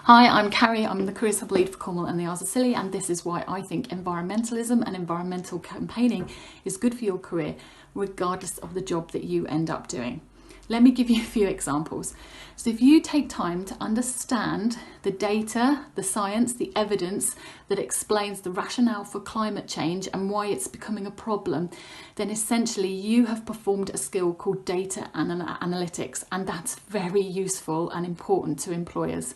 Hi, I'm Carrie. I'm the Careers Hub Lead for Cornwall and the Isles of Scilly, and this is why I think environmentalism and environmental campaigning is good for your career, regardless of the job that you end up doing. Let me give you a few examples. So if you take time to understand the data, the science, the evidence that explains the rationale for climate change and why it's becoming a problem, then essentially you have performed a skill called data analytics, and that's very useful and important to employers.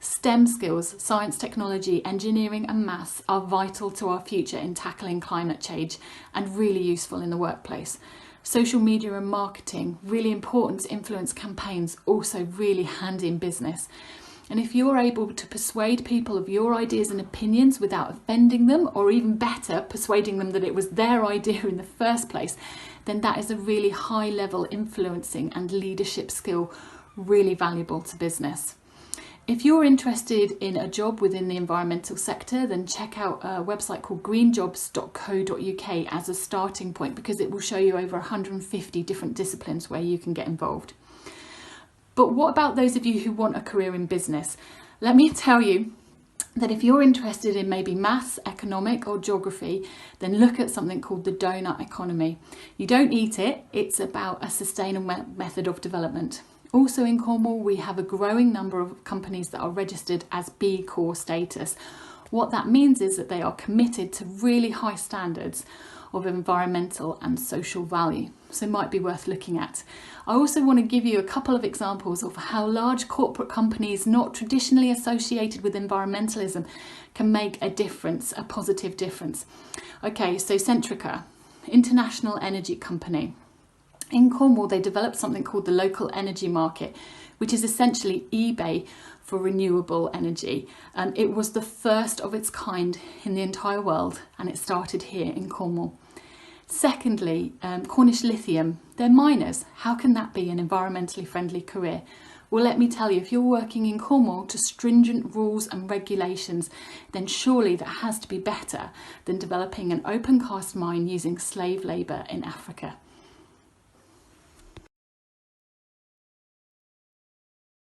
STEM skills, science, technology, engineering and maths are vital to our future in tackling climate change and really useful in the workplace. Social media and marketing, really important to influence campaigns, also really handy in business. And if you're able to persuade people of your ideas and opinions without offending them, or even better, persuading them that it was their idea in the first place, then that is a really high level influencing and leadership skill, really valuable to business. If you're interested in a job within the environmental sector, then check out a website called greenjobs.co.uk as a starting point, because it will show you over 150 different disciplines where you can get involved. But what about those of you who want a career in business? Let me tell you that if you're interested in maybe maths, economic or geography, then look at something called the donut economy. You don't eat it, it's about a sustainable method of development. Also in Cornwall, we have a growing number of companies that are registered as B Corp status. What that means is that they are committed to really high standards of environmental and social value, so it might be worth looking at. I also want to give you a couple of examples of how large corporate companies not traditionally associated with environmentalism can make a difference, a positive difference. Okay, so Centrica, international energy company. In Cornwall, they developed something called the local energy market, which is essentially eBay for renewable energy. It was the first of its kind in the entire world, and it started here in Cornwall. Secondly, Cornish Lithium, they're miners. How can that be an environmentally friendly career? Well, let me tell you, if you're working in Cornwall to stringent rules and regulations, then surely that has to be better than developing an open cast mine using slave labour in Africa.